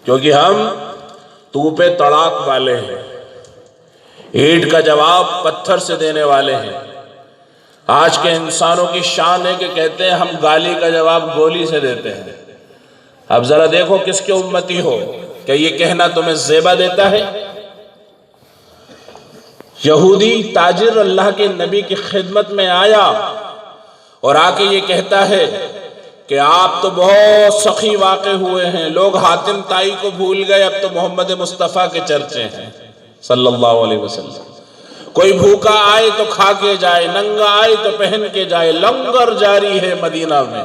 کیونکہ ہم تو پہ تڑاک والے ہیں، اینٹ کا جواب پتھر سے دینے والے ہیں۔ آج کے انسانوں کی شان ہے کہ کہتے ہیں ہم گالی کا جواب گولی سے دیتے ہیں۔ اب ذرا دیکھو کس کے امتی ہو کہ یہ کہنا تمہیں زیبا دیتا ہے؟ یہودی تاجر اللہ کے نبی کی خدمت میں آیا اور آ کے یہ کہتا ہے کہ آپ تو بہت سخی واقع ہوئے ہیں، لوگ حاتم تائی کو بھول گئے، اب تو محمد مصطفیٰ کے چرچے ہیں صلی اللہ علیہ وسلم۔ کوئی بھوکا آئے تو کھا کے جائے، ننگا آئے تو پہن کے جائے، لنگر جاری ہے مدینہ میں۔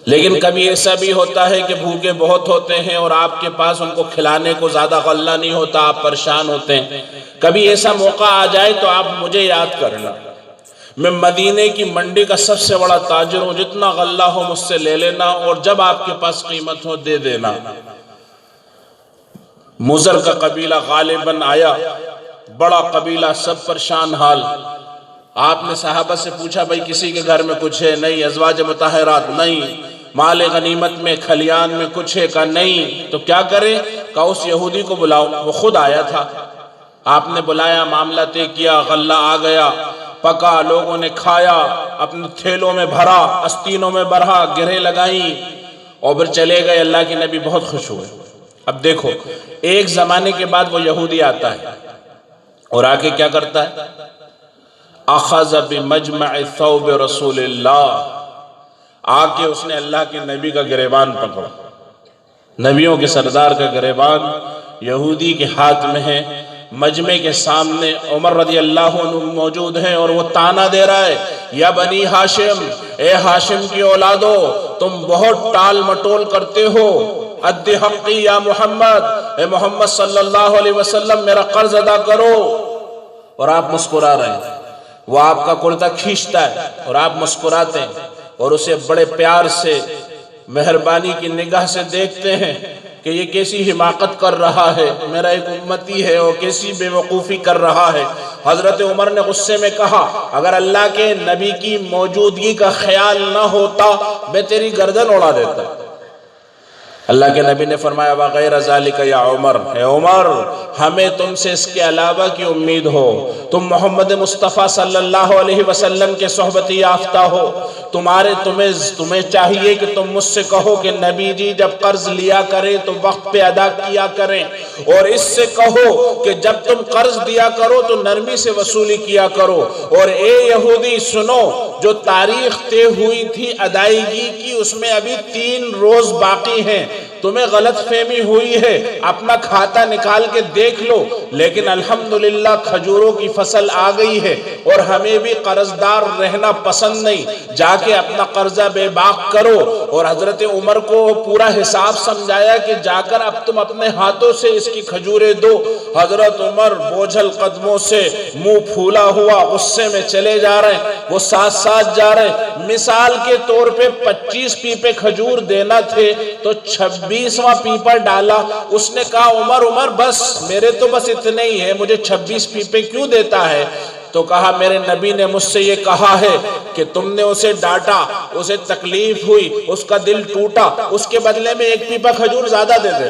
لیکن کبھی ایسا بھی ہوتا ہے کہ بھوکے بہت ہوتے ہیں اور آپ کے پاس ان کو کھلانے کو زیادہ غلہ نہیں ہوتا، آپ پریشان ہوتے ہیں۔ کبھی ایسا موقع آ جائے تو آپ مجھے یاد کرنا، میں مدینے کی منڈی کا سب سے بڑا تاجر ہوں، جتنا غلہ ہو مجھ سے لے لینا اور جب آپ کے پاس قیمت ہو دے دینا۔ مزر کا قبیلہ غالباً آیا، بڑا قبیلہ، سب پریشان حال۔ آپ نے صحابہ سے پوچھا بھائی کسی کے گھر میں کچھ ہے؟ نہیں۔ ازواج مطہرات؟ نہیں۔ مال غنیمت میں کھلیان میں کچھ ہے؟ کہا نہیں۔ تو کیا کریں؟ کہا اس یہودی کو بلاؤ، وہ خود آیا تھا۔ آپ نے بلایا، معاملہ طے کیا، غلہ آ گیا، پکا، لوگوں نے کھایا، اپنے تھیلوں میں بھرا، استینوں میں بھرا، گرہیں لگائیں اور پھر چلے گئے۔ اللہ کے نبی بہت خوش ہوئے۔ اب دیکھو ایک زمانے کے بعد وہ یہودی آتا ہے اور آگے کیا کرتا ہے؟ اخذ بمجمع ثوب رسول اللہ، آگے اس نے اللہ کے نبی کا گریبان پکڑا۔ نبیوں کے سردار کا گریبان یہودی کے ہاتھ میں ہے۔ مجمع کے سامنے عمر رضی اللہ عنہ موجود ہیں اور وہ تانا دے رہا ہے، یا بنی ہاشم، اے ہاشم کی اولادو، تم بہت ٹال مٹول کرتے ہو، ادِ حقی یا محمد، اے محمد صلی اللہ علیہ وسلم میرا قرض ادا کرو۔ اور آپ مسکرا رہے ہیں، وہ آپ کا کرتا کھینچتا ہے اور آپ مسکراتے ہیں اور اسے بڑے پیار سے مہربانی کی نگاہ سے دیکھتے ہیں کہ یہ کیسی حماقت کر رہا ہے، میرا ایک امتی ہے، اور کیسی بے وقوفی کر رہا ہے۔ حضرت عمر نے غصے میں کہا اگر اللہ کے نبی کی موجودگی کا خیال نہ ہوتا میں تیری گردن اڑا دیتا۔ اللہ کے نبی نے فرمایا وغیر ذالک یا عمر، اے عمر ہمیں تم سے اس کے علاوہ کی امید ہو، تم محمد مصطفیٰ صلی اللہ علیہ وسلم کے صحبت یافتہ ہو، تمہیں چاہیے کہ تم مجھ سے کہو کہ نبی جی جب قرض لیا کریں تو وقت پہ ادا کیا کریں، اور اس سے کہو کہ جب تم قرض دیا کرو تو نرمی سے وصولی کیا کرو، اور اے یہودی سنو جو تاریخ طے ہوئی تھی ادائیگی کی اس میں ابھی 3 روز باقی ہیں، تمہیں غلط فہمی ہوئی ہے، اپنا کھاتا نکال کے دیکھ لو، لیکن الحمدللہ کھجوروں کی فصل آ گئی ہے اور ہمیں بھی قرضدار رہنا پسند نہیں، جا کے اپنا قرضہ بے باک کرو۔ اور حضرت عمر کو پورا حساب سمجھایا کہ جا کر اب تم اپنے ہاتھوں سے اس کی کھجوریں دو۔ حضرت عمر بوجھل قدموں سے منہ پھولا ہوا غصے میں چلے جا رہے ہیں، وہ ساتھ ساتھ جا رہے ہیں۔ مثال کے طور پہ 25 پیپے کھجور دینا تھے تو 26واں پیپر ڈالا۔ اس نے کہا عمر بس میرے تو بس اتنے ہی ہیں، مجھے 26 پیپے کیوں دیتا ہے؟ تو کہا میرے نبی نے مجھ سے یہ کہا ہے کہ تم نے اسے ڈانٹا، اسے تکلیف ہوئی، اس کا دل ٹوٹا، اس کے بدلے میں 1 پیپا کھجور زیادہ دے دے۔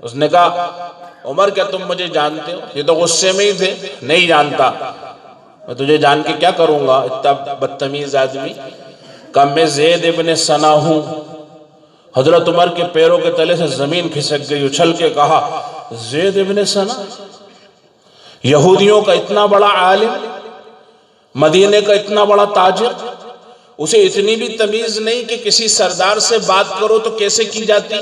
اس نے کہا عمر کیا تم مجھے جانتے ہو؟ یہ تو غصے میں ہی تھے، نہیں جانتا، میں تجھے جان کے کیا کروں گا اتنا بدتمیز آدمی؟ کہا میں زید ابن ثنا ہوں۔ حضرت عمر کے پیروں کے تلے سے زمین کھسک گئی، اچھل کے کہا زید ابن ثنا، یہودیوں کا اتنا بڑا عالم، مدینے کا اتنا بڑا تاجر، اسے اتنی بھی تمیز نہیں کہ کسی سردار سے بات کرو تو کیسے کی جاتی؟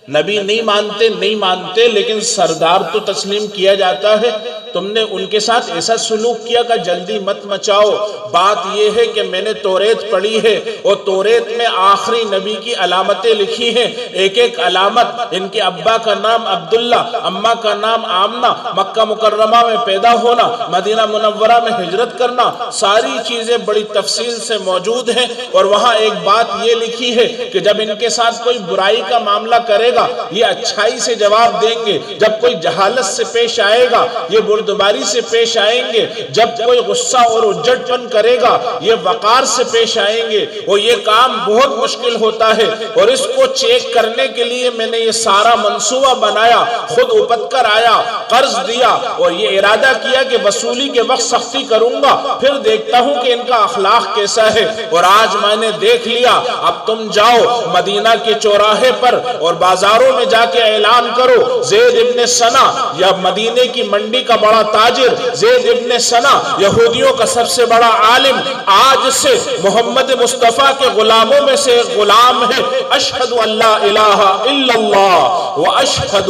نبی نہیں مانتے لیکن سردار تو تسلیم کیا جاتا ہے، تم نے ان کے ساتھ ایسا سلوک کیا کہ جلدی مت مچاؤ، بات یہ ہے کہ میں نے توریت پڑھی ہے اور توریت میں آخری نبی کی علامتیں لکھی ہیں، ایک ایک علامت، ان کے ابا کا نام عبداللہ، اماں کا نام آمنہ، مکہ مکرمہ میں پیدا ہونا، مدینہ منورہ میں ہجرت کرنا، ساری چیزیں بڑی تفصیل سے موجود ہیں، اور وہاں ایک بات یہ لکھی ہے کہ جب ان کے ساتھ کوئی برائی کا معاملہ کرے گا یہ اچھائی سے جواب دیں گے، جب کوئی جہالت سے پیش آئے گا یہ بردباری سے پیش آئیں گے، جب کوئی غصہ اور اجڑ پن کرے گا یہ وقار سے پیش آئیں گے، اور یہ کام بہت مشکل ہوتا ہے، اور اس کو چیک کرنے کے لیے میں نے یہ سارا منصوبہ بنایا، خود اپت کر آیا، قرض دیا، اور یہ ارادہ کیا کہ وصولی کے وقت سختی کروں گا، پھر دیکھتا ہوں کہ ان کا اخلاق کیسا ہے، اور آج میں نے دیکھ لیا۔ اب تم جاؤ مدینہ کے چوراہے پر اور بازاروں میں جا کے اعلان کرو، زید ابن سنا یا مدینے کی منڈی کا بڑا تاجر، زید ابن سنا یہودیوں کا سب سے بڑا عالم، آج سے محمد مصطفیٰ کے غلاموں میں سے ایک غلام ہے، اشہد ان لا الہ الا اللہ و اشہد